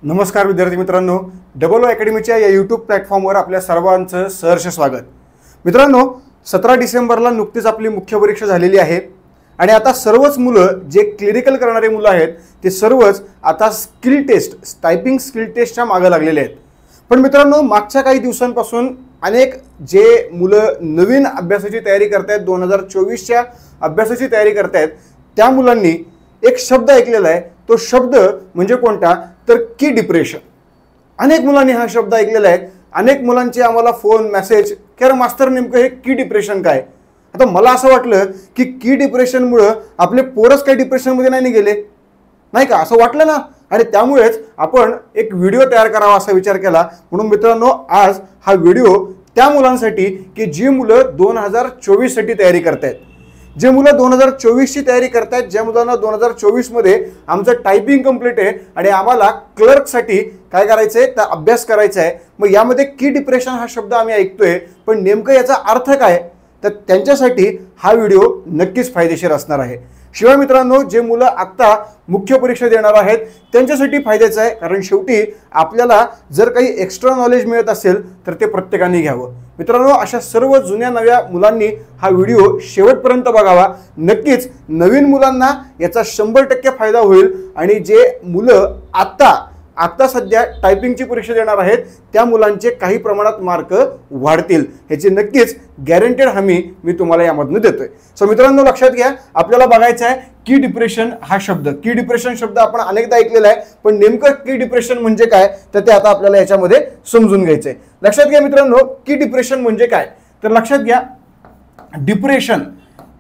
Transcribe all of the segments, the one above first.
नमस्कार विद्यार्थी मित्रांनो, डबल ओ अकॅडमीच्या या यूट्यूब प्लॅटफॉर्मवर आपल्या सर्वांचं सहर्ष स्वागत। मित्रांनो, 17 डिसेंबरला नुकतीच आपली मुख्य परीक्षा झालेली आहे आणि आता सर्वच मुलं जे क्लिनिकल करणारे मुलं आहेत ते सर्वच आता स्किल टेस्ट, टायपिंग स्किल टेस्टच्या मागे लागलेले आहेत। पण मित्रांनो, मागच्या काही दिवसांपासून अनेक जे मुलं नवीन अभ्यासाची तयारी करतायत, 2024च्या अभ्यासाची तयारी करतायत, त्या मुलांनी एक शब्द ऐकलेला आहे। तो शब्द म्हणजे कोणता तर की डिप्रेशन। अनेक मुलांनी हा शब्द ऐकलेला आहे। अनेक मुलांचे आम्हाला फोन मेसेज की अरे मास्तर नेमकं हे की डिप्रेशन काय। आता मला असं वाटलं की की डिप्रेशनमुळे आपले पोरच काही डिप्रेशनमध्ये नाही गेले, नाही का, असं वाटलं ना। आणि त्यामुळेच आपण एक व्हिडिओ तयार करावा असा विचार केला। म्हणून मित्रांनो, आज हा व्हिडिओ त्या मुलांसाठी की जी मुलं 2024 साठी तयारी करतायत, जे मुलं 2024 ची तयारी करतायत, ज्या मुलांना 2024 मध्ये आमचं टायपिंग कंप्लीट आहे आणि आम्हाला क्लर्कसाठी काय करायचंय तर अभ्यास करायचा आहे। मग यामध्ये की डिप्रेशन हा शब्द आम्ही ऐकतोय, पण नेमकं याचा अर्थ काय, तर त्यांच्यासाठी हा व्हिडिओ नक्कीच फायदेशीर असणार आहे। शिवाय मित्रांनो, जे मुलं आता मुख्य परीक्षा देणार आहेत त्यांच्यासाठी फायद्याचं आहे, कारण शेवटी आपल्याला जर काही एक्स्ट्रा नॉलेज मिळत असेल तर ते प्रत्येकाने घ्यावं। मित्रांनो, अशा सर्व जुन्या नव्या मुलांनी हा व्हिडिओ शेवटपर्यंत बघावा। नक्कीच नवीन मुलांना याचा 100% फायदा होईल आणि जे मुलं आता सध्या टायपिंगची परीक्षा देणार आहेत त्या मुलांचे काही प्रमाणात मार्क वाढतील, ह्याची नक्कीच गॅरंटेड हमी मी तुम्हाला यामधून देतोय। सो मित्रांनो, लक्षात घ्या, आपल्याला बघायचं आहे की डिप्रेशन हा शब्द। की डिप्रेशन शब्द आपण अनेकदा ऐकलेला आहे, पण नेमकं की डिप्रेशन म्हणजे काय तर ते आता आपल्याला याच्यामध्ये समजून घ्यायचं आहे। लक्षात घ्या मित्रांनो, की डिप्रेशन म्हणजे काय तर लक्षात घ्या,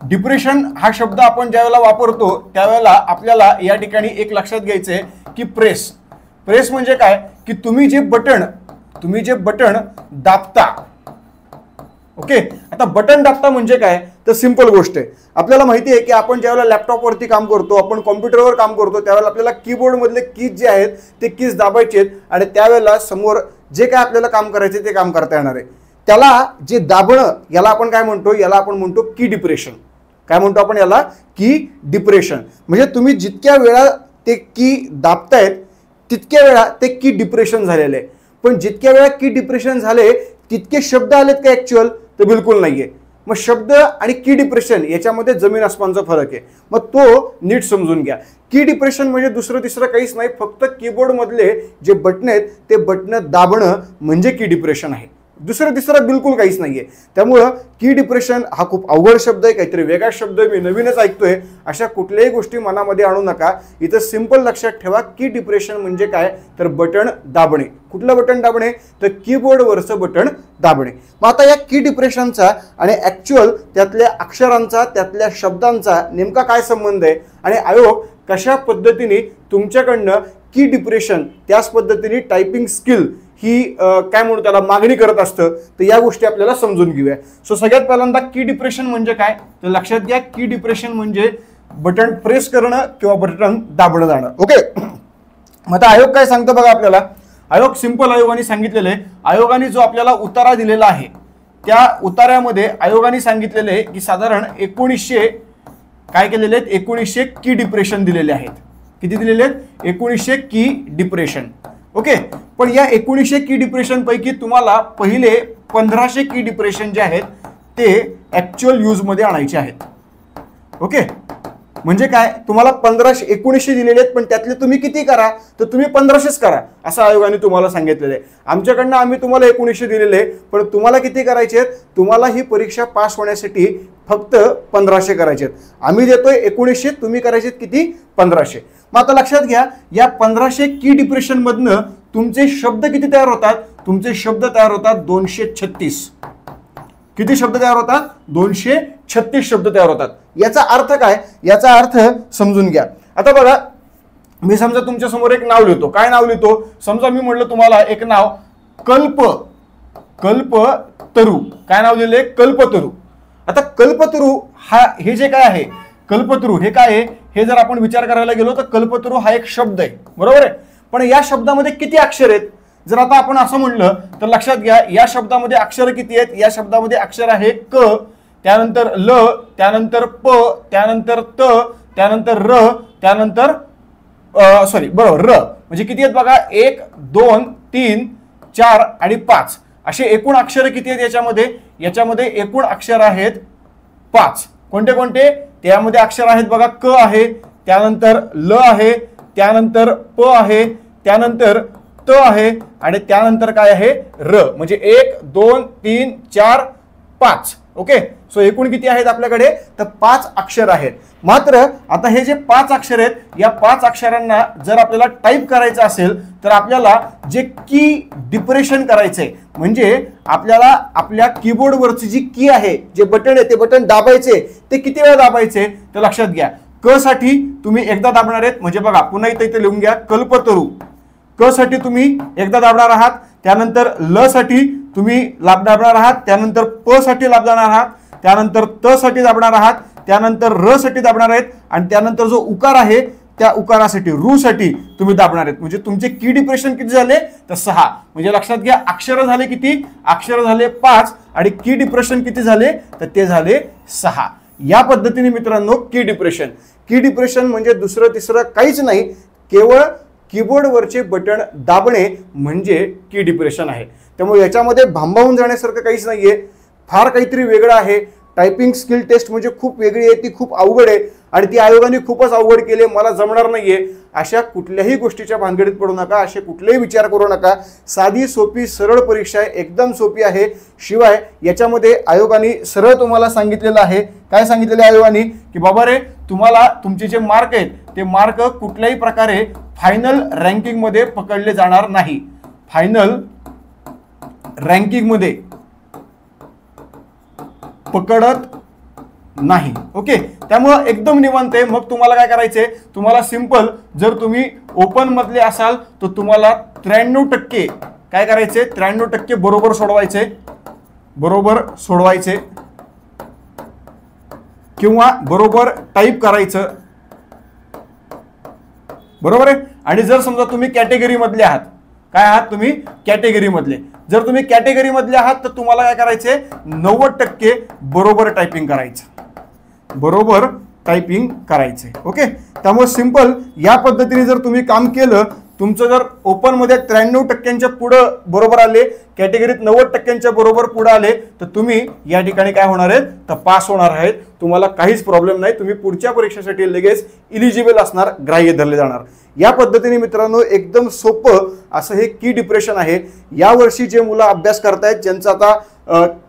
डिप्रेशन हा शब्द आपण ज्यावेळेला वापरतो त्यावेळेला आपल्याला या ठिकाणी एक लक्षात घ्यायचंय की प्रेस म्हणजे काय की तुम्ही जे बटन दाबता। ओके, आता बटन दाबता म्हणजे काय तर सिंपल गोष्ट आहे। आपल्याला माहिती आहे की आपण ज्यावेळेला लॅपटॉपवरती काम करतो, आपण कॉम्प्युटरवर काम करतो, त्यावेळेला आपल्याला कीबोर्ड मधले कीज जे आहेत ते कीज दाबायचे आहेत आणि त्यावेळेला समोर जे काय आपल्याला काम करायचे ते काम करता येणार आहे। त्याला जे दाबणं याला आपण काय म्हणतो, याला आपण म्हणतो की डिप्रेशन। काय म्हणतो आपण याला, की डिप्रेशन। म्हणजे तुम्ही जितक्या वेळा ते की दाबतायत तितक्या वेळा ते की डिप्रेशन झालेले आहे। पण जितक्या वेळा की डिप्रेशन झाले तितके शब्द आलेत का ऍक्च्युअल तर बिलकुल नाहीये। मग शब्द आणि की डिप्रेशन याच्यामध्ये जमीन आसमानचा फरक आहे, मग तो नीट समजून घ्या। की डिप्रेशन म्हणजे दुसरं तिसरं काहीच नाही, फक्त कीबोर्ड मधले जे बटन आहेत ते बटन दाबणं म्हणजे की डिप्रेशन आहे, दुसरं तिसरं बिलकुल काहीच नाहीये। त्यामुळं की डिप्रेशन हा खूप अवघड शब्द आहे, काहीतरी वेगळा शब्द आहे, मी नवीनच ऐकतोय, अशा कुठल्याही गोष्टी मनामध्ये आणू नका। इथं सिंपल लक्षात ठेवा, की डिप्रेशन म्हणजे काय तर बटन दाबणे। कुठलं बटन दाबणे तर कीबोर्डवरचं बटन दाबणे। मग आता या की डिप्रेशनचा आणि ऍक्च्युअल त्यातल्या अक्षरांचा, त्यातल्या शब्दांचा नेमका काय संबंध आहे आणि आयोग कशा पद्धतीने तुमच्याकडनं की डिप्रेशन त्याच पद्धतीने टायपिंग स्किल ही काय म्हणू त्याला मागणी करत असतं, तर या गोष्टी आपल्याला समजून घेऊया। सो सगळ्यात पहिल्यांदा की डिप्रेशन म्हणजे काय तर लक्षात घ्या, की डिप्रेशन म्हणजे बटन प्रेस करणं किंवा बटन दाबणं जाणं। ओके, मग आता आयोग काय सांगतो बघा आपल्याला। आयोग सिंपल आयोगाने सांगितलेलं आहे, आयोगाने जो आपल्याला उतारा दिलेला आहे त्या उतार्यामध्ये आयोगाने सांगितलेलं आहे की साधारण 1900 काय केलेले आहेत, 1900 की डिप्रेशन दिलेले आहेत। किती दिलेले आहेत, 1900 की डिप्रेशन। ओके, पण या 1900 की डिप्रेशन पैकी तुम्हाला पहिले 1500 की डिप्रेशन जे आहेत ते ऍक्च्युअल यूज मध्ये आणायचे आहेत। ओके, म्हणजे काय, तुम्हाला 1900 दिलेले आहेत, पण त्यातले तुम्ही किती करा तर तुम्ही 1500च करा असं आयोगाने तुम्हाला सांगितलेलं आहे। आमच्याकडनं आम्ही तुम्हाला 1900 दिलेले आहे, पण तुम्हाला किती करायचे आहेत, तुम्हाला ही परीक्षा पास होण्यासाठी फक्त 1500 करायचे आहेत। आम्ही देतोय 1900, तुम्ही करायचे किती 1500। मग आता लक्षात घ्या, या 1500 की डिप्रेशन मधनं तुमचे शब्द किती तयार होतात, तुमचे शब्द तयार होतात 236। किती शब्द तयार होतात, 236 शब्द तयार होतात। याचा अर्थ काय, याचा अर्थ समजून घ्या। आता बघा, मी समजा तुमच्या समोर एक नाव लिहितो, काय नाव लिहितो, समजा मी म्हटलं तुम्हाला एक नाव कल्पतरू, काय नाव लिहिले कल्पतरू। आता कल्पतरू हे जे काय आहे, कल्पतरू हे काय आहे हे जर आपण विचार करायला गेलो तर कल्पतरू हा एक शब्द आहे, बरोबर आहे। पण या शब्दामध्ये किती अक्षर आहेत जर आता आपण असं म्हणलं तर लक्षात घ्या, या शब्दामध्ये अक्षर किती आहेत, या शब्दामध्ये अक्षर आहे क, त्यानंतर ल, त्यानंतर प, त्यानंतर त, त्यानंतर र, त्यानंतर सॉरी बरोबर र, म्हणजे किती आहेत बघा, 1 2 3 4 आणि 5 असे एकूण अक्षर किती आहेत याच्यामध्ये? याच्यामध्ये एकूण अक्षर आहेत 5. कोणते कोणते? त्यामध्ये अक्षर आहेत बघा, क आहे, त्यानंतर ल आहे, त्यानंतर प आहे, त्यानंतर त आहे आणि त्यानंतर काय आहे? र. म्हणजे 1 2 3 4 5. ओके, सो एकूण किती आहेत आपल्याकडे? तर 5 अक्षर आहेत. मात्र आता हे जे 5 अक्षर आहेत, या 5 अक्षरांना जर आपल्याला टाईप करायचं असेल तर आपल्याला जे की डिप्रेशन करायचंय, म्हणजे आपल्याला आपल्या कीबोर्डवरची जी की आहे, जे बटन आहे, ते बटन दाबायचे. ते किती वेळा दाबायचे तर लक्षात घ्या. क साठी तुम्ही एकदा दाबणार आहेत, म्हणजे बघा पुन्हा इथे लिहून घ्या, कल्पतरू. क साठी तुम्ही एकदा दाबणार आहात, त्यानंतर ल साठी तुम्ही दाबणार आहात, त्यानंतर प साठी दाबणार आहात, त्यानंतर त साठी दाबणार आहात, त्यानंतर र साठी दाबणार आहेत आणि त्यानंतर जो उकार आहे त्या उकारासाठी रू साठी तुम्ही दाबणार आहेत. म्हणजे तुमचे की डिप्रेशन किती झाले तर 6. म्हणजे लक्षात घ्या, अक्षर झाले किती? अक्षर झाले 5 आणि की डिप्रेशन किती झाले तर ते झाले 6. या पद्धतीने मित्रांनो की डिप्रेशन म्हणजे दुसरं तिसरं काहीच नाही, केवळ कीबोर्डवरचे बटन दाबणे म्हणजे की डिप्रेशन आहे. त्यामुळे याच्यामध्ये भांबावून जाण्यासारखं काहीच नाहीये, फार काहीतरी वेगळं आहे. टायपिंग स्किल टेस्ट म्हणजे खूप वेगळी आहे, ती खूप अवघड आहे आणि ती आयोगाने खूपच अवघड केली, मला जमणार नाहीये अशा कुठल्याही गोष्टीच्या भानगडीत पडू नका, असे कुठलेही विचार करू नका. साधी सोपी सरळ परीक्षा आहे, एकदम सोपी आहे. शिवाय याच्यामध्ये आयोगाने सरळ तुम्हाला सांगितलेलं आहे, काय सांगितलेलं आहे आयोगाने, की बाबा रे, तुम्हाला तुमचे जे मार्क आहेत ते मार्क कुठल्याही प्रकारे फायनल रँकिंग मध्ये पकडले जाणार नाही. फायनल रँकिंग मध्ये पकडत नाही. ओके, त्यामुळे एकदम निवांत आहे. मग तुम्हाला काय करायचंय, तुम्हाला सिंपल, जर तुम्ही ओपन मधले असाल तर तुम्हाला 93% काय करायचे, 93% बरोबर सोडवायचे किंवा बरोबर टाईप करायचं. बरोबर आहे. आणि जर समजा तुम्ही कॅटेगरी मधले आहात, काय आहात तुम्ही? कॅटेगरी मधले. जर तुम्ही कॅटेगरी मधले आहात तर तुम्हाला काय करायचे, 90% बरोबर टायपिंग करायचे. ओके, त्यामुळे सिंपल या पद्धतीने जर तुम्ही काम केलं, तुमचं जर ओपन मध्ये 93%च्या पुढे बरोबर आले, कॅटेगरीत 90%च्या बरोबर पुढे आले, तर तुम्ही या ठिकाणी काय होणार आहेत तर पास होणार आहेत. तुम्हाला काहीच प्रॉब्लेम नाही, तुम्ही पुढच्या परीक्षेसाठी लगेच इलिजिबल असणार, ग्राह्य धरले जाणार. या पद्धतीने मित्रांनो एकदम सोपं असं हे की डिप्रेशन आहे. यावर्षी जे मुलं अभ्यास करतायत, ज्यांचं आता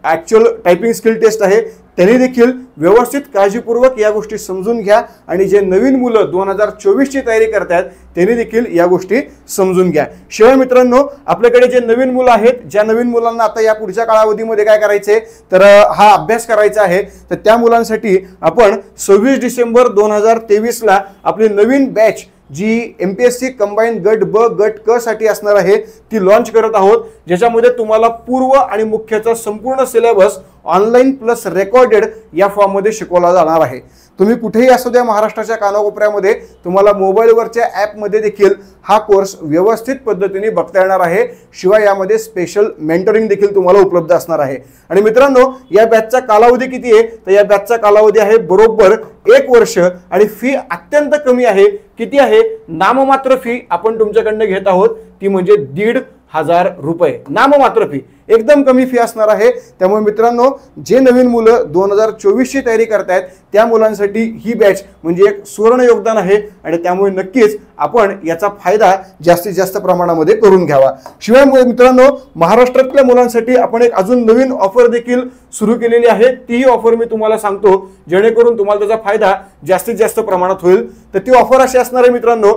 ऍक्च्युअल टायपिंग स्किल टेस्ट आहे, त्यांनी देखील व्यवस्थित काळजीपूर्वक या गोष्टी समजून घ्या आणि जे नवीन मुलं 2024 ची तयारी करतायत त्यांनी देखील या गोष्टी समजून घ्या. शिवाय मित्रांनो, आपल्याकडे जे नवीन मुलं आहेत, ज्या नवीन मुलांना आता या पुढच्या कालावधीमध्ये काय करायचंय तर हा अभ्यास करायचा आहे, तर त्या मुलांसाठी आपण 26 डिसेंबर 2023 ला आपली नवीन बॅच जी MPSC कंबाईन गट ब गट क साठी असणार आहे ती लॉन्च करत आहोत, ज्याच्यामध्ये तुम्हाला पूर्व आणि मुख्यचा संपूर्ण सिलेबस ऑनलाईन प्लस रेकॉर्डेड या फॉर्म मध्ये शिकवला जाणार आहे. तुम्ही कुठेही असू द्या महाराष्ट्राच्या कानाकोपऱ्यामध्ये, तुम्हाला मोबाईलवरच्या ॲपमध्ये देखील हा कोर्स व्यवस्थित पद्धतीने बघता येणार आहे. शिवाय यामध्ये स्पेशल मेंटरिंग देखील तुम्हाला उपलब्ध असणार आहे. आणि मित्रांनो, या बॅचचा कालावधी किती आहे तर या बॅचचा कालावधी आहे बरोबर 1 वर्ष आणि फी अत्यंत कमी आहे. किती आहे? नाममात्र फी आपण तुमच्याकडनं घेत आहोत, ती म्हणजे 1,500 रुपये नाममात्र फी, एकदम कमी फी असणार आहे. त्यामुळे मित्रांनो, जे नवीन मुलं 2024 ची तयारी करतायत त्या मुलांसाठी ही बॅच म्हणजे एक सुवर्ण योगदान आहे आणि त्यामुळे नक्कीच आपण याचा फायदा जास्तीत जास्त प्रमाणामध्ये करून घ्यावा. शिवाय मित्रांनो, महाराष्ट्रातल्या मुलांसाठी आपण एक अजून नवीन ऑफर देखील सुरू केलेली आहे. तीही ऑफर मी तुम्हाला सांगतो, जेणेकरून तुम्हाला त्याचा फायदा जास्तीत जास्त प्रमाणात होईल. तर ती ऑफर अशी असणार आहे मित्रांनो.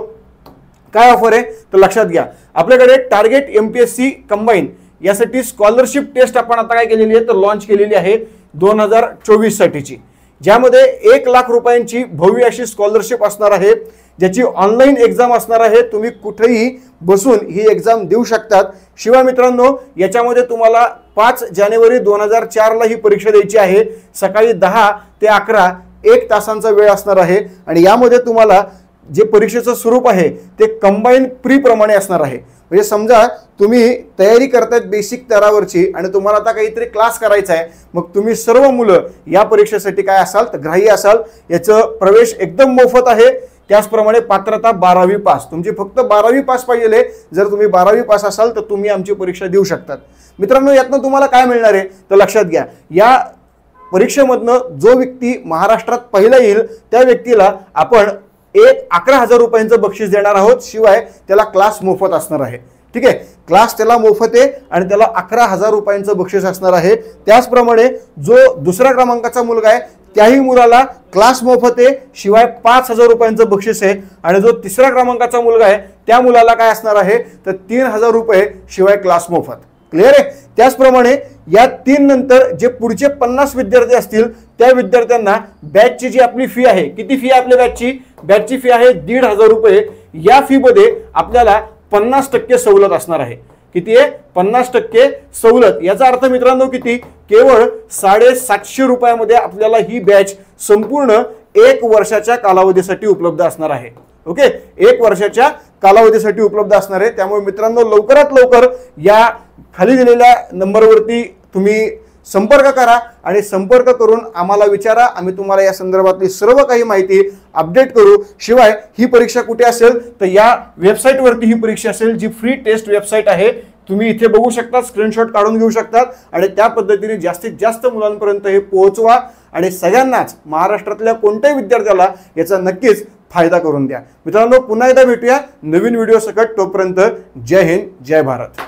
काय ऑफर आहे तर लक्षात घ्या, आपल्याकडे टार्गेट MPSC कंबाईन यासाठी स्कॉलरशिप टेस्ट आपण आता काय केलेली आहे तर लॉन्च केलेली आहे 2024 साठीची, ज्यामध्ये 1 लाख रुपयांची भव्य अशी स्कॉलरशिप असणार आहे, ज्याची ऑनलाईन एक्झाम असणार आहे. तुम्ही कुठेही बसून ही एक्झाम देऊ शकतात. शिवाय मित्रांनो, याच्यामध्ये तुम्हाला 5 जानेवारी 2004 ला ही परीक्षा द्यायची आहे. सकाळी 10 ते 11 1 तासांचा वेळ असणार आहे आणि यामध्ये तुम्हाला जे परीक्षेचं स्वरूप आहे ते कंबाईन प्री प्रमाणे असणार आहे. म्हणजे समजा तुम्ही तयारी करतायत बेसिक स्तरावरची आणि तुम्हाला आता काहीतरी क्लास करायचा आहे, मग तुम्ही सर्व मुलं या परीक्षेसाठी काय असाल तर ग्राह्य असाल. याचं प्रवेश एकदम मोफत आहे. त्याचप्रमाणे पात्रता 12वी पास, तुमची फक्त 12वी पास पाहिजे. जर तुम्ही 12वी पास असाल तर तुम्ही आमची परीक्षा देऊ शकतात. मित्रांनो, यातनं तुम्हाला काय मिळणार आहे तर लक्षात घ्या, या परीक्षेमधनं जो व्यक्ती महाराष्ट्रात पहिला येईल त्या व्यक्तीला आपण 11,000 रुपयांचं बक्षीस देणार आहोत. शिवाय त्याला क्लास मोफत असणार आहे. ठीक आहे, क्लास त्याला मोफत आहे आणि त्याला 11,000 रुपयांचं बक्षीस असणार आहे. त्याचप्रमाणे जो दुसऱ्या क्रमांकाचा मुलगा आहे त्याही मुलाला क्लास मोफत आहे, शिवाय 5,000 रुपयांचं बक्षीस आहे. आणि जो तिसऱ्या क्रमांकाचा मुलगा आहे त्या मुलाला काय असणार आहे तर 3,000 रुपये शिवाय क्लास मोफत. क्लिअर आहे. त्याचप्रमाणे या 3 नंतर जे पुढचे 50 विद्यार्थी असतील त्या विद्यार्थ्यांना बॅचची जी आपली फी आहे, किती फी आहे आपल्या बॅचची फी आहे 1,500 रुपये. या फी मध्ये आपल्याला 50% सवलत असणार आहे. किती आहे 50% सवलत. याचा अर्थ मित्रांनो किती, केवळ 750 रुपयामध्ये आपल्याला ही बॅच संपूर्ण 1 वर्षाच्या कालावधीसाठी उपलब्ध असणार आहे. ओके, 1 वर्षाच्या कालावधीसाठी उपलब्ध असणार आहे. त्यामुळे मित्रांनो लवकरात लवकर या खाली दिलेल्या नंबरवरती तुम्ही संपर्क करा आणि संपर्क करून आम्हाला विचारा. आम्ही तुम्हाला या संदर्भातली सर्व काही माहिती अपडेट करू. शिवाय ही परीक्षा कुठे असेल तर या वेबसाईटवरती ही परीक्षा असेल, जी फ्री टेस्ट वेबसाईट आहे. तुम्ही इथे बघू शकता, स्क्रीनशॉट काढून घेऊ शकतात आणि त्या पद्धतीने जास्तीत जास्त मुलांपर्यंत हे पोहोचवा आणि सगळ्यांनाच महाराष्ट्रातल्या कोणत्याही विद्यार्थ्याला याचा नक्कीच फायदा करून द्या. मित्रांनो, पुन्हा एकदा भेटूया नवीन व्हिडिओ सकट. तोपर्यंत जय हिंद, जय भारत.